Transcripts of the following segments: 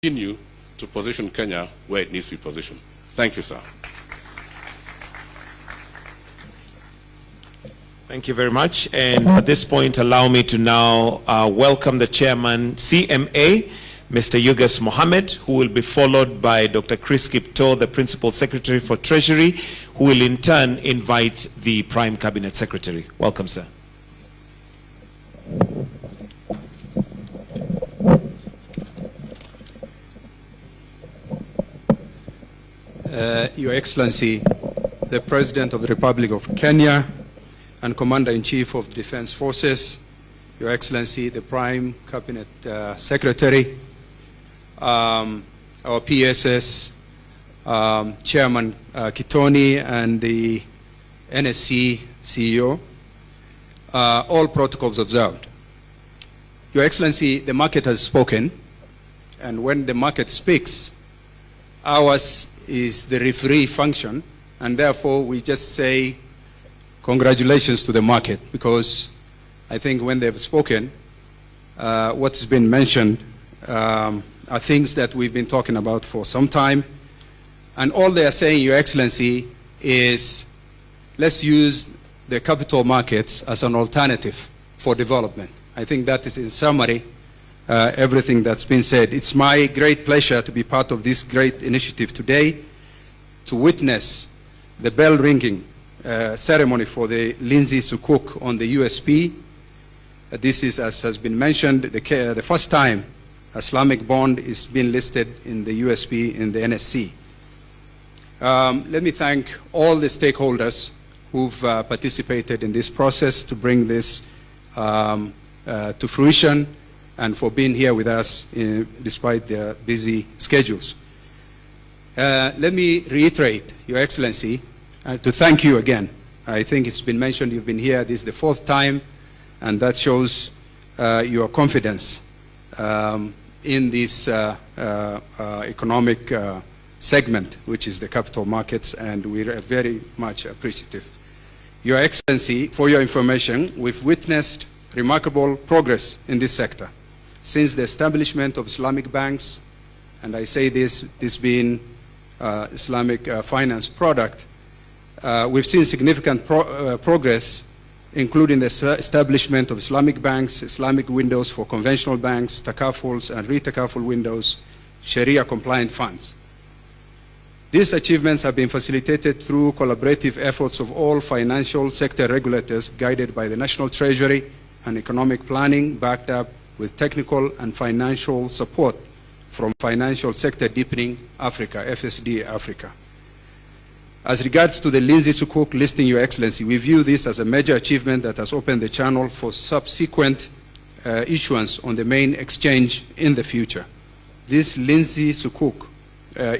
continue to position Kenya where it needs to be positioned. Thank you, sir. Thank you very much. And at this point, allow me to now welcome the chairman, CMA, Mr. Yugas Mohammed, who will be followed by Dr. Chris Kipto, the Principal Secretary for Treasury, who will in turn invite the Prime Cabinet Secretary. Welcome, sir. Your Excellency, the President of the Republic of Kenya and Commander-in-Chief of the Defense Forces, Your Excellency, the Prime Cabinet Secretary, our PSS, Chairman Kitoni, and the NSC CEO, all protocols observed. Your Excellency, the market has spoken, and when the market speaks, ours is the referee function, and therefore we just say congratulations to the market, because I think when they've spoken, what's been mentioned are things that we've been talking about for some time, and all they are saying, Your Excellency, is let's use the capital markets as an alternative for development. I think that is, in summary, everything that's been said. It's my great pleasure to be part of this great initiative today, to witness the bell ringing ceremony for the Linzi Sukuk on the USP. This is, as has been mentioned, the first time Islamic bond is being listed in the USP in the NSC. Let me thank all the stakeholders who've participated in this process to bring this to fruition, and for being here with us despite their busy schedules. Let me reiterate, Your Excellency, to thank you again. I think it's been mentioned you've been here, this is the fourth time, and that shows your confidence in this economic segment, which is the capital markets, and we're very much appreciative. Your Excellency, for your information, we've witnessed remarkable progress in this sector. Since the establishment of Islamic banks, and I say this being Islamic finance product, we've seen significant progress, including the establishment of Islamic banks, Islamic windows for conventional banks, takafuls and re-takaful windows, Sharia-compliant funds. These achievements have been facilitated through collaborative efforts of all financial sector regulators, guided by the National Treasury and economic planning, backed up with technical and financial support from Financial Sector Deepening Africa, FSD Africa. As regards to the Linzi Sukuk listing, Your Excellency, we view this as a major achievement that has opened the channel for subsequent issuance on the main exchange in the future. This Linzi Sukuk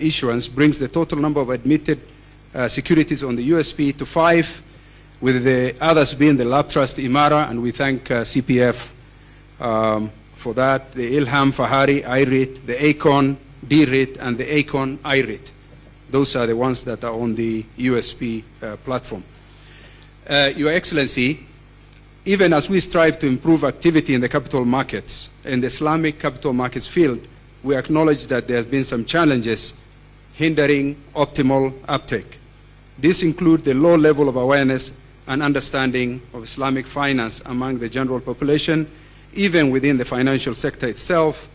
issuance brings the total number of admitted securities on the USP to 5, with the others being the Lab Trust Imara, and we thank CPF for that, the Ilham Fahari IRIT, the Acon DRIT, and the Acon IRIT. Those are the ones that are on the USP platform. Your Excellency, even as we strive to improve activity in the capital markets, in the Islamic capital markets field, we acknowledge that there have been some challenges hindering optimal uptake. These include the low level of awareness and understanding of Islamic finance among the general population, even within the financial sector itself,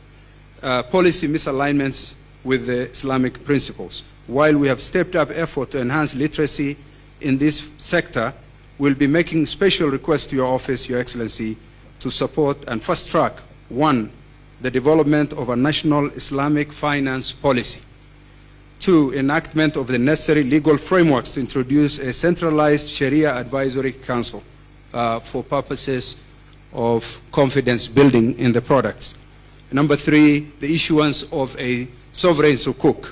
policy misalignments with the Islamic principles. While we have stepped up effort to enhance literacy in this sector, we'll be making special requests to your office, Your Excellency, to support and fast track, 1, the development of a national Islamic finance policy. 2, enactment of the necessary legal frameworks to introduce a centralized Sharia Advisory Council for purposes of confidence building in the products. Number 3, the issuance of a sovereign sukuk,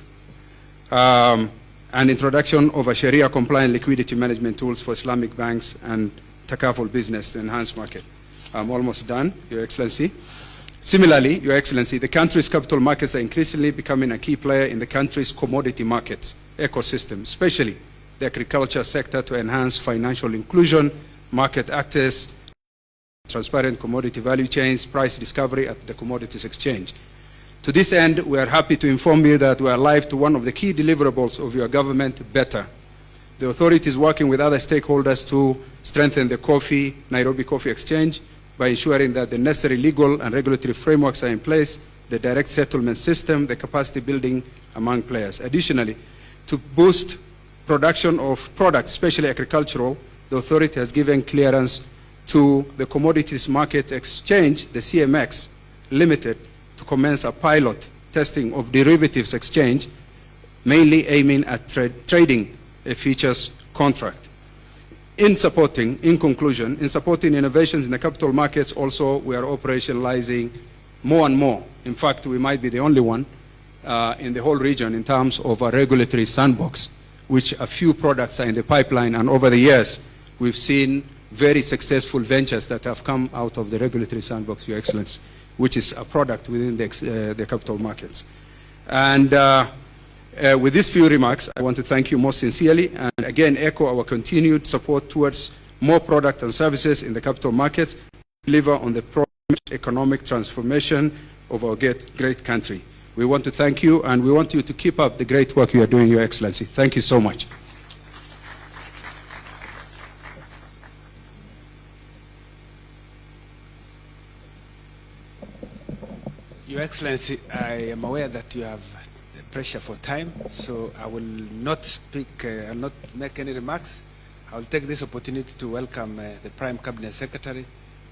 and introduction of a Sharia-compliant liquidity management tools for Islamic banks and takaful business to enhance market. I'm almost done, Your Excellency. Similarly, Your Excellency, the country's capital markets are increasingly becoming a key player in the country's commodity markets ecosystem, especially the agriculture sector, to enhance financial inclusion, market access, transparent commodity value chains, price discovery at the commodities exchange. To this end, we are happy to inform you that we are live to one of the key deliverables of your government, better. The authority is working with other stakeholders to strengthen the Nairobi Coffee Exchange by ensuring that the necessary legal and regulatory frameworks are in place, the direct settlement system, the capacity building among players. Additionally, to boost production of products, especially agricultural, the authority has given clearance to the Commodities Market Exchange, the CMX Limited, to commence a pilot testing of derivatives exchange, mainly aiming at trading a futures contract. In conclusion, in supporting innovations in the capital markets, also we are operationalizing more and more. In fact, we might be the only one in the whole region in terms of a regulatory sandbox, which a few products are in the pipeline, and over the years, we've seen very successful ventures that have come out of the regulatory sandbox, Your Excellency, which is a product within the capital markets. And with these few remarks, I want to thank you most sincerely, and again echo our continued support towards more product and services in the capital markets, deliver on the promised economic transformation of our great country. We want to thank you, and we want you to keep up the great work you are doing, Your Excellency. Thank you so much. Your Excellency, I am aware that you have pressure for time, so I will not speak, I'll not make any remarks. I will take this opportunity to welcome the Prime Cabinet Secretary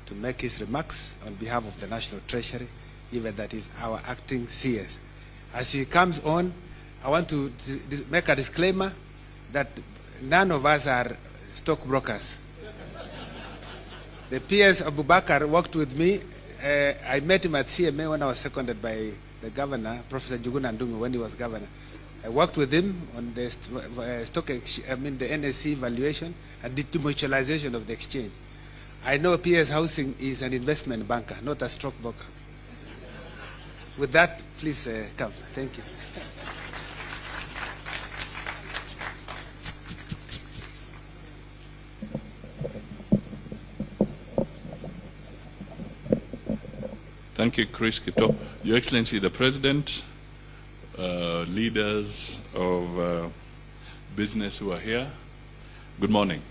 to make his remarks on behalf of the National Treasury, even that is our acting CS. As he comes on, I want to make a disclaimer that none of us are stockbrokers. The PS Abubakar worked with me. I met him at CMA when I was seconded by the governor, Professor Njuguna Ndung'u, when he was governor. I worked with him on the the NSC valuation and the demutualization of the exchange. I know PS Housing is an investment banker, not a stockbroker. With that, please come. Thank you. Thank you, Chris Kito. Your Excellency, the President, leaders of business who are here, good morning.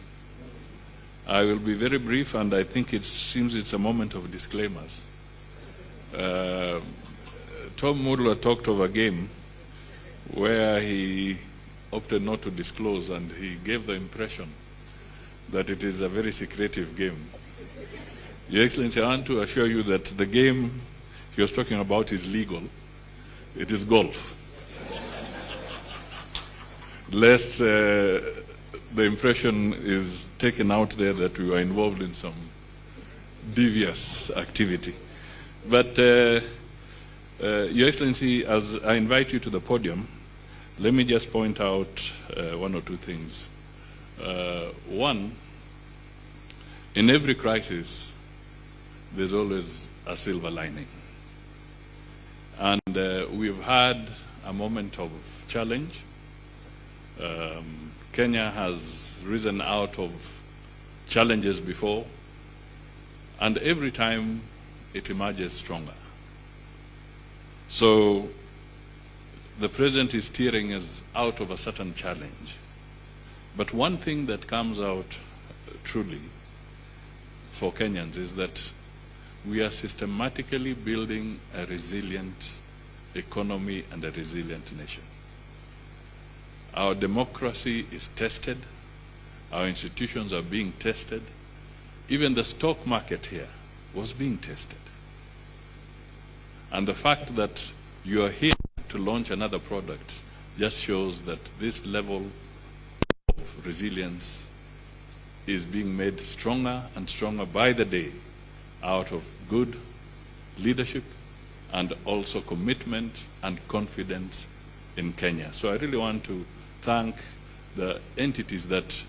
I will be very brief, and I think it seems it's a moment of disclaimers. Tom Murla talked of a game where he opted not to disclose, and he gave the impression that it is a very secretive game. Your Excellency, I want to assure you that the game he was talking about is legal. It is golf. Lest the impression is taken out there that we were involved in some devious activity. But Your Excellency, as I invite you to the podium, let me just point out one or two things. One, in every crisis, there's always a silver lining. And we've had a moment of challenge. Kenya has risen out of challenges before, and every time it emerges stronger. So the President is steering us out of a certain challenge. But one thing that comes out truly for Kenyans is that we are systematically building a resilient economy and a resilient nation. Our democracy is tested. Our institutions are being tested. Even the stock market here was being tested. And the fact that you are here to launch another product just shows that this level of resilience is being made stronger and stronger by the day out of good leadership and also commitment and confidence in Kenya. So I really want to thank the entities that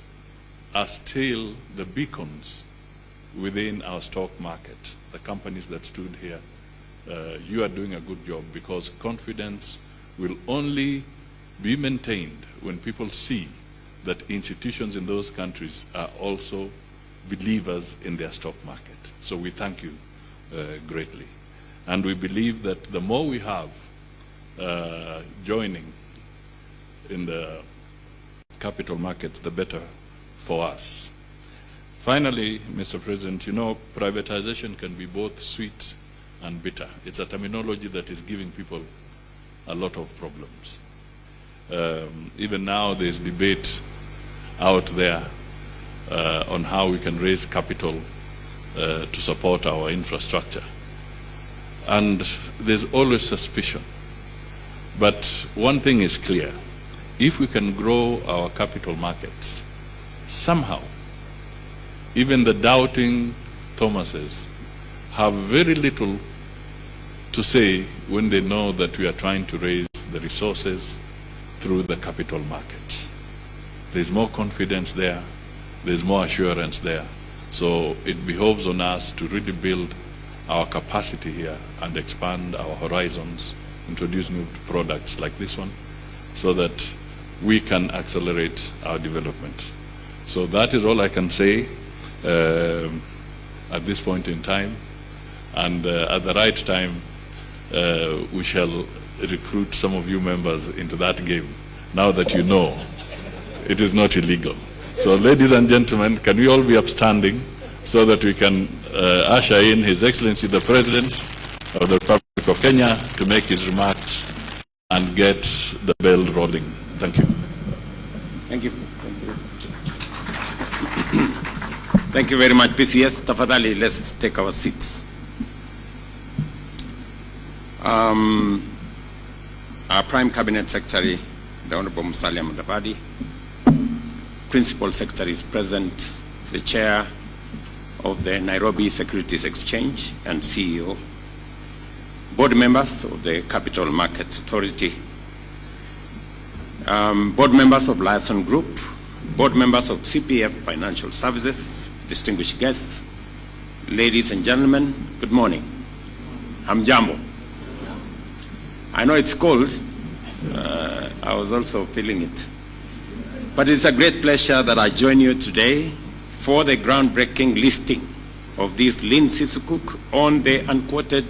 are still the beacons within our stock market, the companies that stood here. You are doing a good job, because confidence will only be maintained when people see that institutions in those countries are also believers in their stock market. So we thank you greatly. And we believe that the more we have joining in the capital markets, the better for us. Finally, Mr. President, you know, privatization can be both sweet and bitter. It's a terminology that is giving people a lot of problems. Even now, there's debate out there on how we can raise capital to support our infrastructure. And there's always suspicion. But one thing is clear. If we can grow our capital markets, somehow, even the doubting Thomases have very little to say when they know that we are trying to raise the resources through the capital markets. There's more confidence there, there's more assurance there. So it behoves on us to really build our capacity here and expand our horizons, introduce new products like this one, so that we can accelerate our development. So that is all I can say at this point in time. And at the right time, we shall recruit some of you members into that game, now that you know it is not illegal. So ladies and gentlemen, can we all be upstanding so that we can usher in His Excellency the President of the Republic of Kenya to make his remarks and get the bell rolling. Thank you. Thank you. Thank you very much, PCS. Tafadhali, let's take our seats. Our Prime Cabinet Secretary, the Honorable Musalia Mudavadi, Principal Secretary is present, the Chair of the Nairobi Securities Exchange and CEO, board members of the Capital Markets Authority, board members of Liaison Group, board members of CPF Financial Services, distinguished guests, ladies and gentlemen, good morning. Hamjambo. I know it's cold. I was also feeling it. But it's a great pleasure that I join you today for the groundbreaking listing of this Linzi Sukuk on the unquoted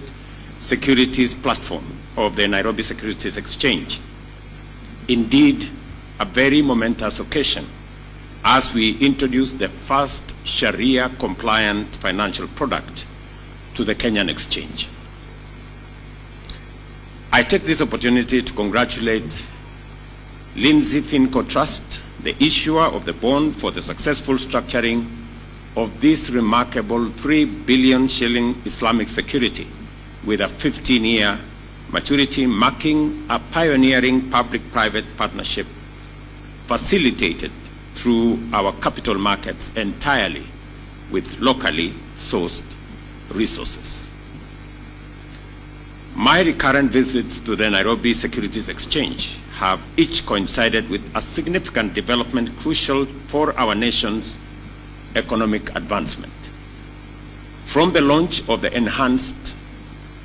securities platform of the Nairobi Securities Exchange. Indeed, a very momentous occasion as we introduce the first Sharia-compliant financial product to the Kenyan exchange. I take this opportunity to congratulate Linzi Finco Trust, the issuer of the bond, for the successful structuring of this remarkable 3 billion shilling Islamic security with a 15-year maturity, marking a pioneering public-private partnership facilitated through our capital markets entirely with locally sourced resources. My recurrent visits to the Nairobi Securities Exchange have each coincided with a significant development crucial for our nation's economic advancement. From the launch of the enhanced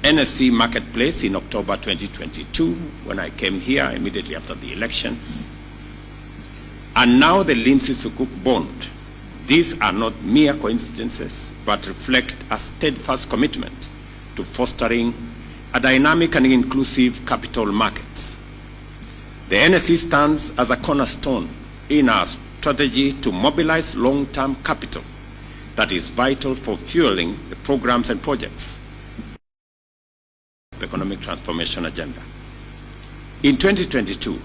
NSE marketplace in October 2022, when I came here immediately after the elections, and now the Linzi Sukuk bond, these are not mere coincidences, but reflect a steadfast commitment to fostering a dynamic and inclusive capital markets. The NSE stands as a cornerstone in our strategy to mobilize long-term capital that is vital for fueling the programs and projects of the economic transformation agenda. In 2022,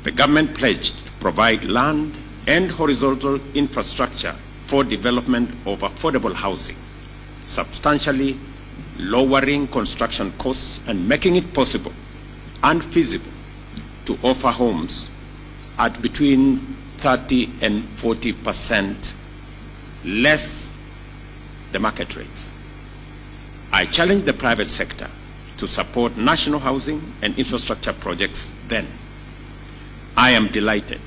the government pledged to provide land and horizontal infrastructure for development of affordable housing, substantially lowering construction costs and making it possible and feasible to offer homes at between 30 and 40% less the market rates. I challenged the private sector to support national housing and infrastructure projects then. I am delighted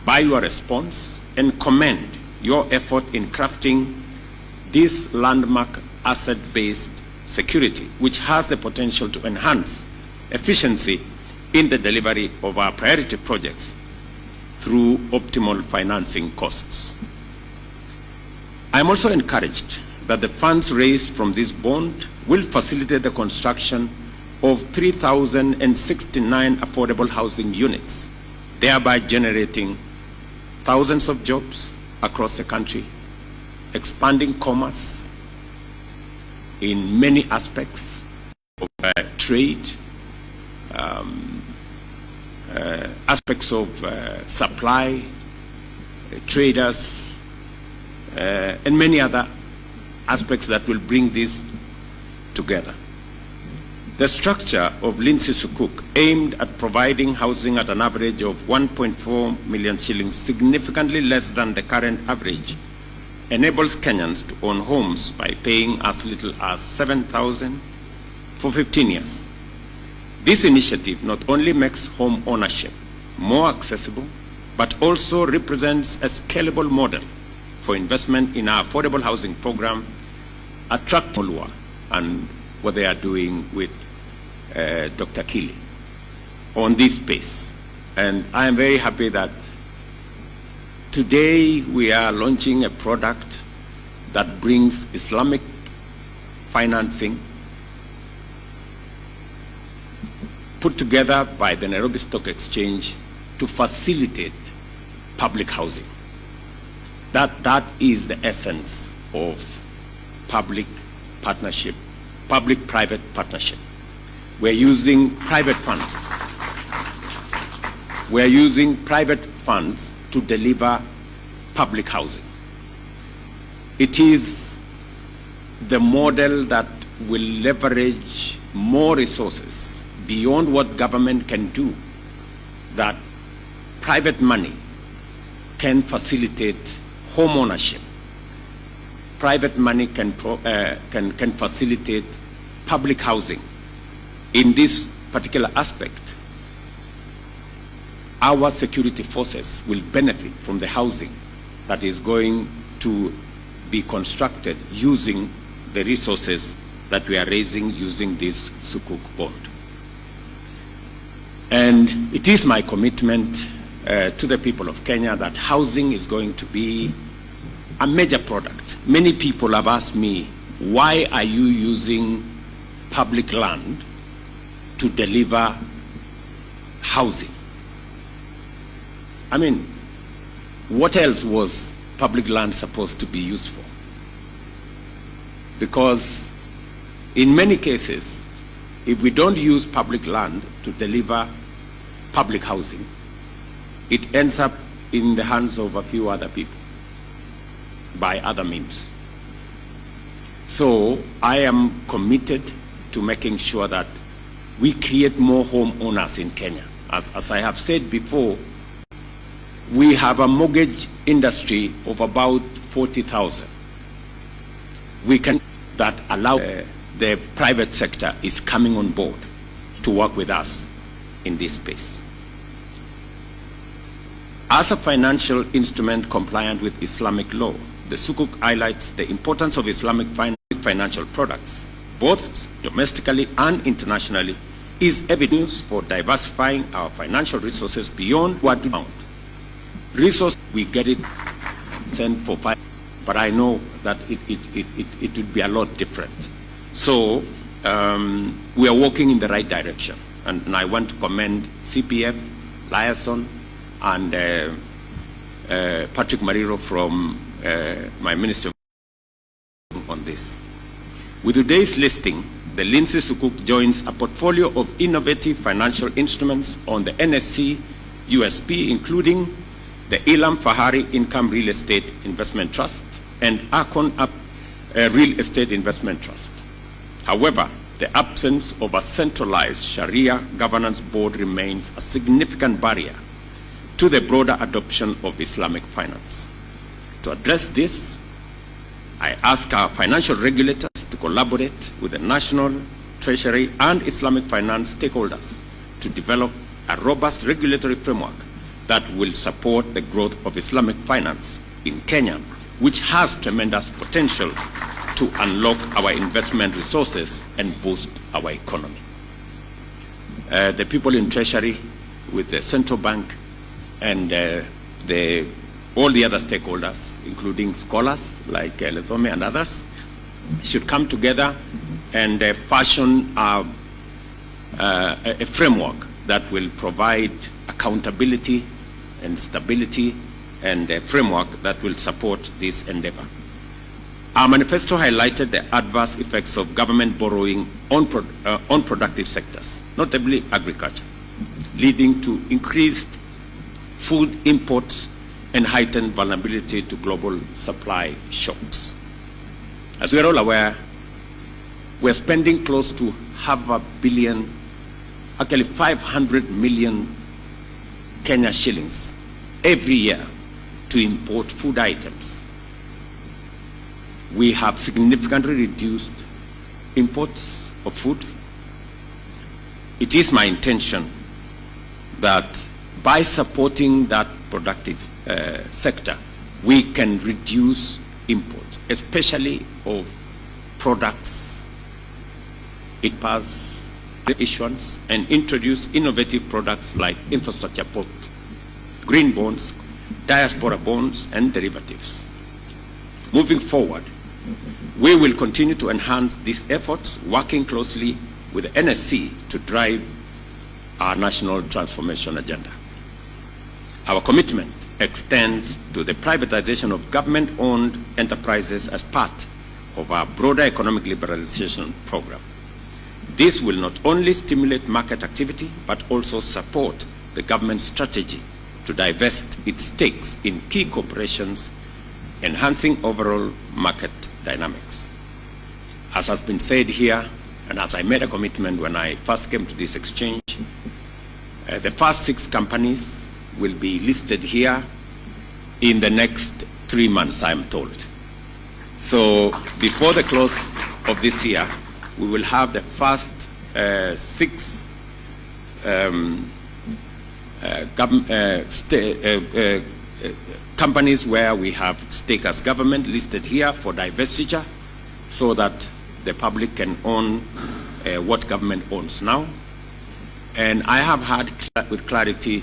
by your response and commend your effort in crafting this landmark asset-based security, which has the potential to enhance efficiency in the delivery of our priority projects through optimal financing costs. I am also encouraged that that the funds raised from this bond will facilitate the construction of 3,069 affordable housing units, thereby generating thousands of jobs across the country, expanding commerce in many aspects of trade, aspects of supply, traders, and many other aspects that will bring this together. The structure of Linzi Sukuk, aimed at providing housing at an average of 1.4 million shillings, significantly less than the current average, enables Kenyans to own homes by paying as little as 7,000 for 15 years. This initiative not only makes home ownership more accessible, but also represents a scalable model for investment in our affordable housing program, attract Olua, and what they are doing with Dr. Kili on this space. And I am very happy that today we are launching a product that brings Islamic financing put together by the Nairobi Stock Exchange to facilitate public housing. That is the essence of public partnership, public-private partnership. We're using private funds. We're using private funds to deliver public housing. It is the model that will leverage more resources beyond what government can do, that private money can facilitate home ownership. Private money can facilitate public housing. In this particular aspect, our security forces will benefit from the housing that is going to be constructed using the resources that we are raising using this Sukuk bond. And it is my commitment to the people of Kenya that housing is going to be a major product. Many people have asked me, why are you using public land to deliver housing? I mean, what else was public land supposed to be used for? Because in many cases, if we don't use public land to deliver public housing, it ends up in the hands of a few other people by other means. So I am committed to making sure that we create more homeowners in Kenya. As I have said before, we have a mortgage industry of about 40,000. We can that allow the private sector is coming on board to work with us in this space. As a financial instrument compliant with Islamic law, the Sukuk highlights the importance of Islamic financial products, both domestically and internationally, is evidence for diversifying our financial resources beyond what we found. Resource, we get it sent for 5, but I know that it would be a lot different. So we are working in the right direction, and I want to commend CPF, Liaison, and Patrick Mariro from my minister on this. With today's listing, the Linzi Sukuk joins a portfolio of innovative financial instruments on the NSE USP, including the Ilam Fahari Income Real Estate Investment Trust and Akon Real Estate Investment Trust. However, the absence of a centralized Sharia governance board remains a significant barrier to the broader adoption of Islamic finance. To address this, I ask our financial regulators to collaborate with the National Treasury and Islamic finance stakeholders to develop a robust regulatory framework that will support the growth of Islamic finance in Kenya, which has tremendous potential to unlock our investment resources and boost our economy. The people in Treasury, with the central bank, and all the other stakeholders, including scholars like Lethome and others, should come together and fashion a framework that will provide accountability and stability and a framework that will support this endeavor. Our manifesto highlighted the adverse effects of government borrowing on productive sectors, notably agriculture, leading to increased food imports and heightened vulnerability to global supply shocks. As we are all aware, we're spending close to $500 million, actually 500 million Kenya shillings every year to import food items. We have significantly reduced imports of food. It is my intention that by supporting that productive sector, we can reduce imports, especially of products. It passed the issuance and introduced innovative products like infrastructure bonds, green bonds, diaspora bonds, and derivatives. Moving forward, we will continue to enhance these efforts, working closely with the NSC to drive our national transformation agenda. Our commitment extends to the privatization of government-owned enterprises as part of our broader economic liberalization program. This will not only stimulate market activity, but also support the government's strategy to divest its stakes in key corporations, enhancing overall market dynamics. As has been said here, and as I made a commitment when I first came to this exchange, the first 6 companies will be listed here in the next 3 months, I'm told. So before the close of this year, we will have the first 6 companies where we have stake as government listed here for divestiture, so that the public can own what government owns now. And I have heard with clarity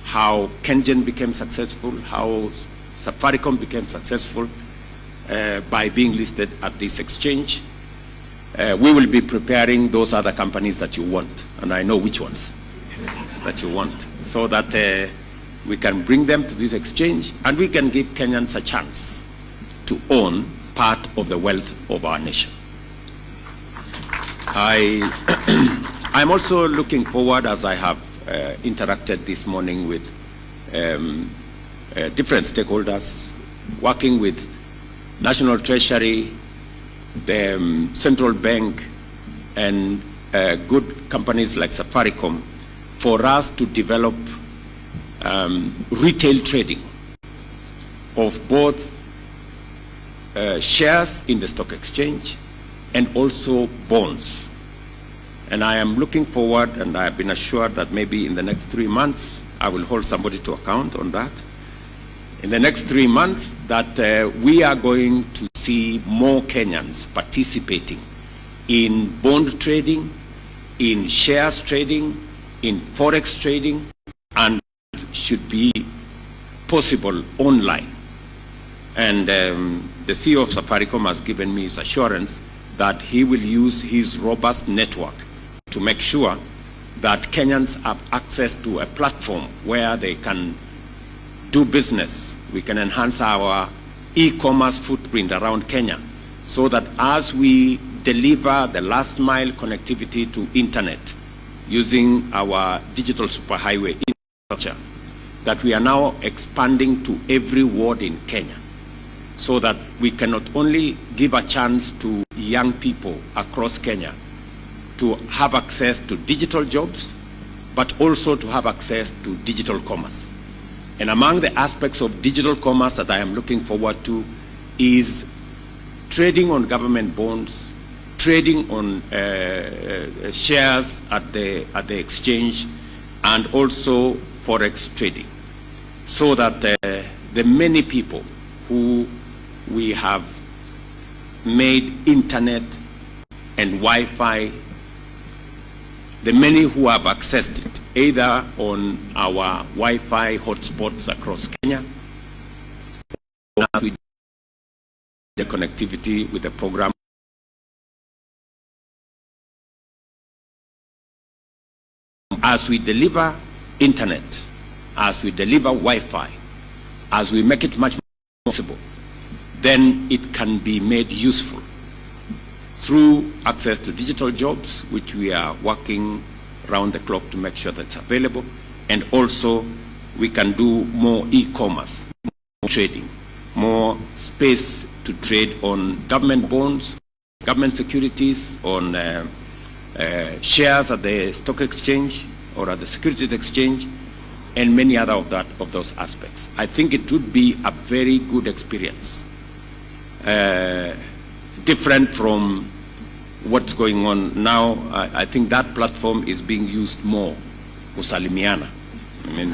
how Kengen became successful, how Safaricom became successful by being listed at this exchange. We will be preparing those other companies that you want, and I know which ones that you want, so that we can bring them to this exchange and we can give Kenyans a chance to own part of the wealth of our nation. I'm also looking forward, as I have interacted this morning with different stakeholders, working with National Treasury, the Central Bank, and good companies like Safaricom, for us to develop retail trading of both shares in the stock exchange and also bonds. And I am looking forward, and I have been assured that maybe in the next 3 months, I will hold somebody to account on that. In the next 3 months, that we are going to see more Kenyans participating in bond trading, in shares trading, in forex trading, and should be possible online. And the CEO of Safaricom has given me his assurance that he will use his robust network to make sure that Kenyans have access to a platform where they can do business. We can enhance our e-commerce footprint around Kenya, so that as we deliver the last mile connectivity to internet using our digital superhighway infrastructure, that we are now expanding to every ward in Kenya, so that we can not only give a chance to young people across Kenya to have access to digital jobs, but also to have access to digital commerce. And among the aspects of digital commerce that I am looking forward to is trading on government bonds, trading on shares at the exchange, and also forex trading, so that the many people who we have made internet and Wi-Fi, the many who have accessed it, either on our Wi-Fi hotspots across Kenya, or with the connectivity with the program as we deliver internet, as we deliver Wi-Fi, as we make it much more possible, then it can be made useful through access to digital jobs, which we are working round the clock to make sure that's available, and also we can do more e-commerce, more trading, more space to trade on government bonds, government securities, on shares at the stock exchange or at the securities exchange, and many other of those aspects. I think it would be a very good experience, different from what's going on now. I think that platform is being used more, kusalimiana. I mean,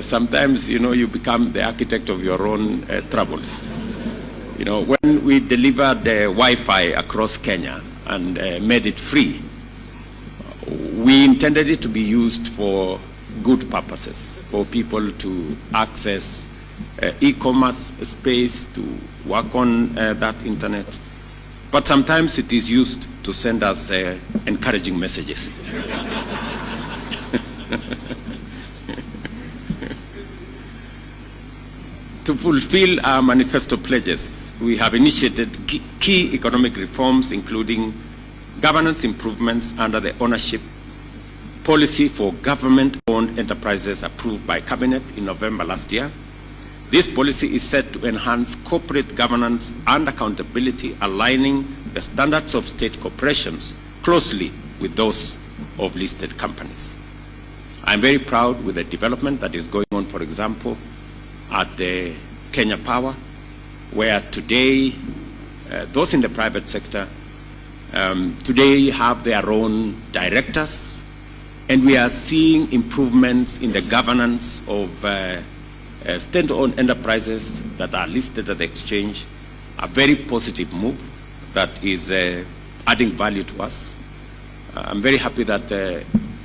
sometimes, you become the architect of your own troubles. When we delivered the Wi-Fi across Kenya and made it free, we intended it to be used for good purposes, for people to access e-commerce space, to work on that internet. But sometimes it is used to send us encouraging messages. To fulfill our manifesto pledges, we have initiated key economic reforms, including governance improvements under the ownership policy for government-owned enterprises approved by Cabinet in November last year. This policy is set to enhance corporate governance and accountability, aligning the standards of state corporations closely with those of listed companies. I'm very proud with the development that is going on, for example, at the Kenya Power, where today those in the private sector today have their own directors, and we are seeing improvements in the governance of state-owned enterprises that are listed at the exchange. A very positive move that is adding value to us. I'm very happy that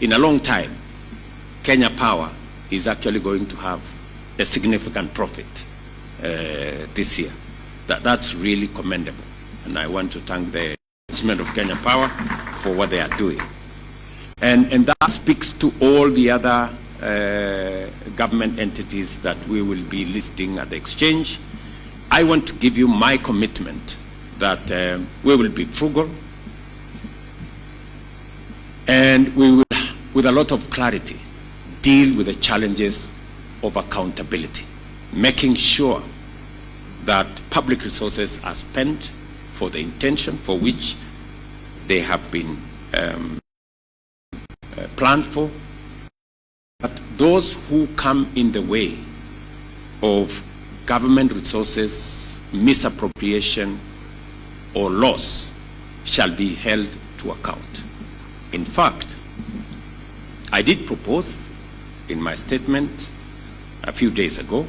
in a long time, Kenya Power is actually going to have a significant profit this year. That's really commendable. And I want to thank the management of Kenya Power for what they are doing. And that speaks to all the other government entities that we will be listing at the exchange. I want to give you my commitment that we will be frugal, and we will, with a lot of clarity, deal with the challenges of accountability, making sure that public resources are spent for the intention for which they have been planned for. But those who come in the way of government resources, misappropriation, or loss shall be held to account. In fact, I did propose in my statement a few days ago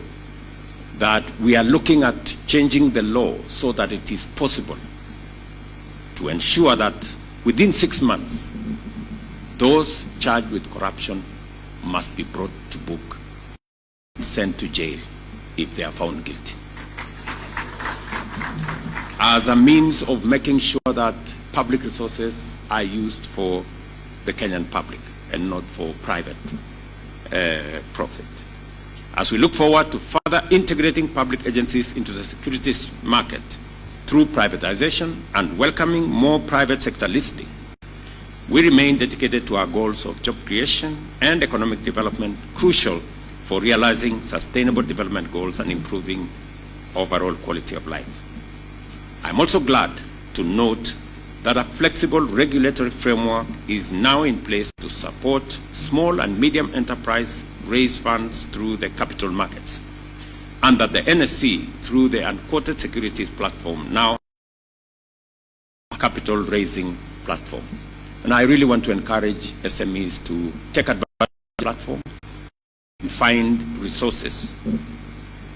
that we are looking at changing the law so that it is possible to ensure that within 6 months, those charged with corruption must be brought to book and sent to jail if they are found guilty, as a means of making sure that public resources are used for the Kenyan public and not for private profit. As we look forward to further integrating public agencies into the securities market through privatization and welcoming more private sector listing, we remain dedicated to our goals of job creation and economic development, crucial for realizing sustainable development goals and improving overall quality of life. I'm also glad to note that a flexible regulatory framework is now in place to support small and medium enterprise raise funds through the capital markets, and that the NSC, through the unquoted securities platform, now a capital raising platform. And I really want to encourage SMEs to take advantage of the platform and find resources,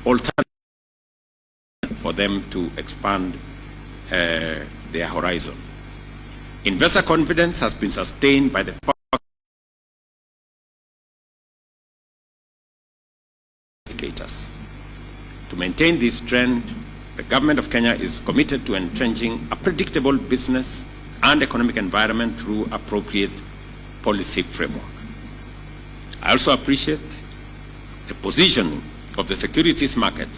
alternatives for them to expand their horizon. Investor confidence has been sustained by the indicators. To maintain this trend, The government of Kenya is committed to entrenching a predictable business and economic environment through appropriate policy framework. I also appreciate the positioning of the securities market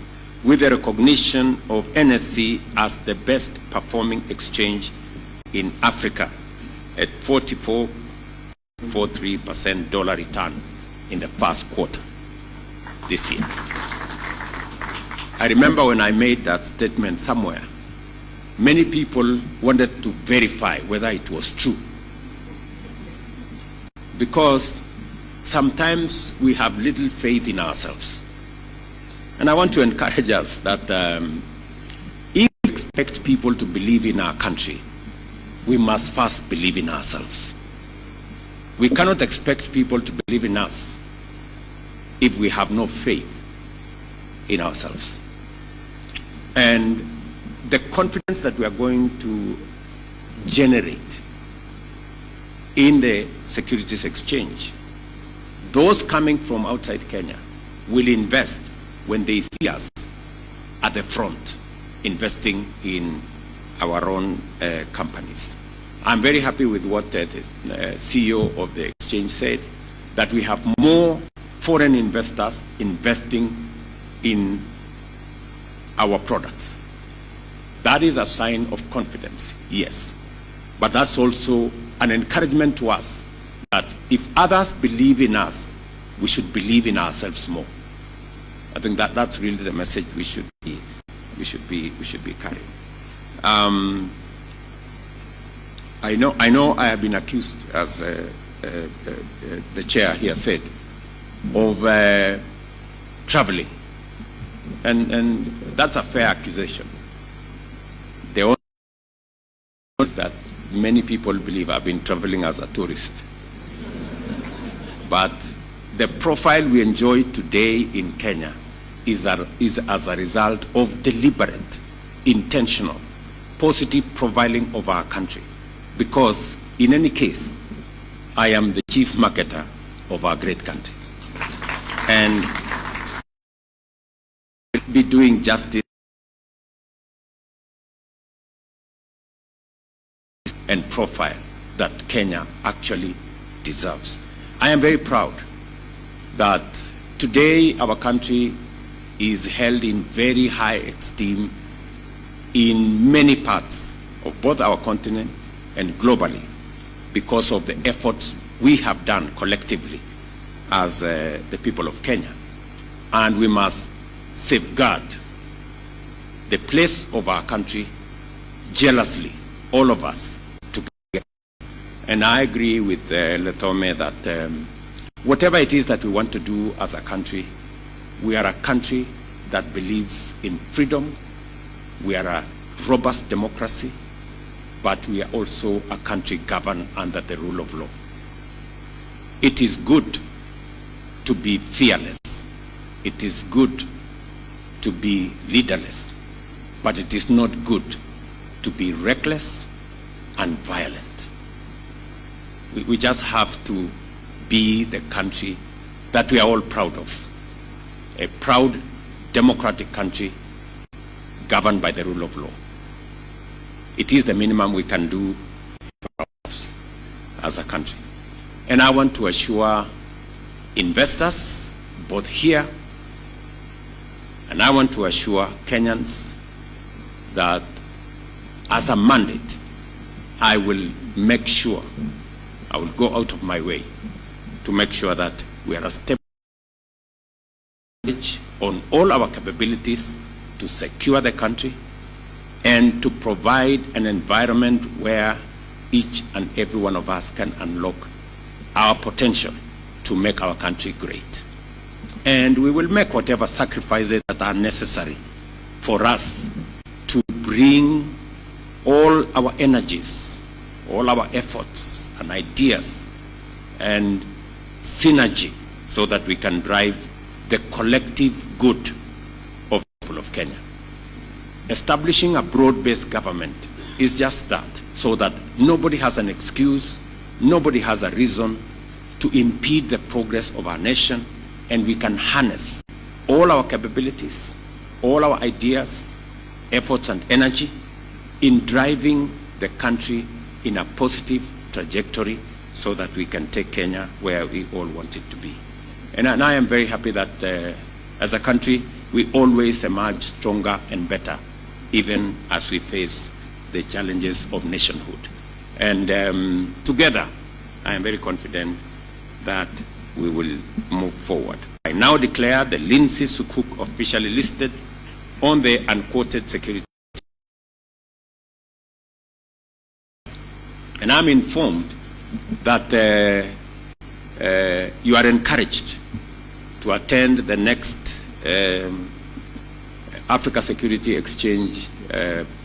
with the recognition of NSE as the best performing exchange in Africa at 44.43% dollar return in the first quarter this year. I remember when I made that statement somewhere, many people wanted to verify whether it was true. Because sometimes we have little faith in ourselves. And I want to encourage us that if we expect people to believe in our country, we must first believe in ourselves. We cannot expect people to believe in us if we have no faith in ourselves. And the confidence that we are going to generate in the securities exchange, those coming from outside Kenya will invest when they see us at the front, investing in our own companies. I'm very happy with what the CEO of the exchange said, that we have more foreign investors investing in our products. That is a sign of confidence, yes. But that's also an encouragement to us that if others believe in us, we should believe in ourselves more. I think that that's really the message we should be carrying. I know I have been accused, as the chair here said, of traveling, and that's a fair accusation. The only is that many people believe I've been traveling as a tourist, but the profile we enjoy today in Kenya is as a result of deliberate, intentional, positive profiling of our country. Because in any case, I am the chief marketer of our great country. And we'll be doing justice and profile that Kenya actually deserves. I am very proud that today our country is held in very high esteem in many parts of both our continent and globally because of the efforts we have done collectively as the people of Kenya. And we must safeguard the place of our country jealously, all of us together. And I agree with Lethome that whatever it is that we want to do as a country, we are a country that believes in freedom. We are a robust democracy, but we are also a country governed under the rule of law. It is good to be fearless. It is good to be leaderless, but it is not good to be reckless and violent. We just have to be the country that we are all proud of. A proud, democratic country governed by the rule of law. It is the minimum we can do for ourselves as a country. And I want to assure investors, both here, and I want to assure Kenyans that as a mandate, I will make sure, I will go out of my way to make sure that we are a step on all our capabilities to secure the country and to provide an environment where each and every one of us can unlock our potential to make our country great. And we will make whatever sacrifices that are necessary for us to bring all our energies, all our efforts and ideas and synergy so that we can drive the collective good of the people of Kenya. Establishing a broad-based government is just that, so that nobody has an excuse, nobody has a reason to impede the progress of our nation, and we can harness all our capabilities, all our ideas, efforts and energy in driving the country in a positive trajectory so that we can take Kenya where we all want it to be. And I am very happy that as a country, we always emerge stronger and better, even as we face the challenges of nationhood. And together, I am very confident that we will move forward. I now declare the Linzi Sukuk officially listed on the unquoted security. And I'm informed that you are encouraged to attend the next Africa Security Exchange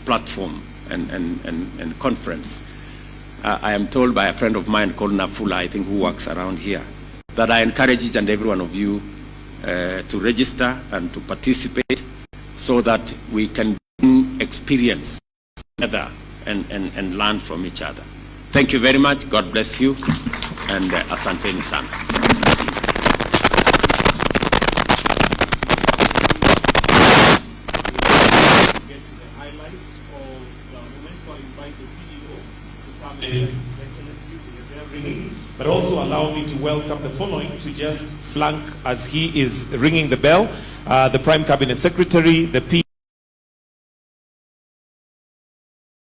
platform and conference. I am told by a friend of mine called Nafula, I think, who works around here, that I encourage each and every one of you to register and to participate so that we can bring experience together and learn from each other. Thank you very much. God bless you. And asanteni sana. Get to the highlights of the moment, so I invite the CEO to come in, His Excellency, with the bell ringing, but also allow me to welcome the following to just flank as he is ringing the bell, the Prime Cabinet Secretary, the P.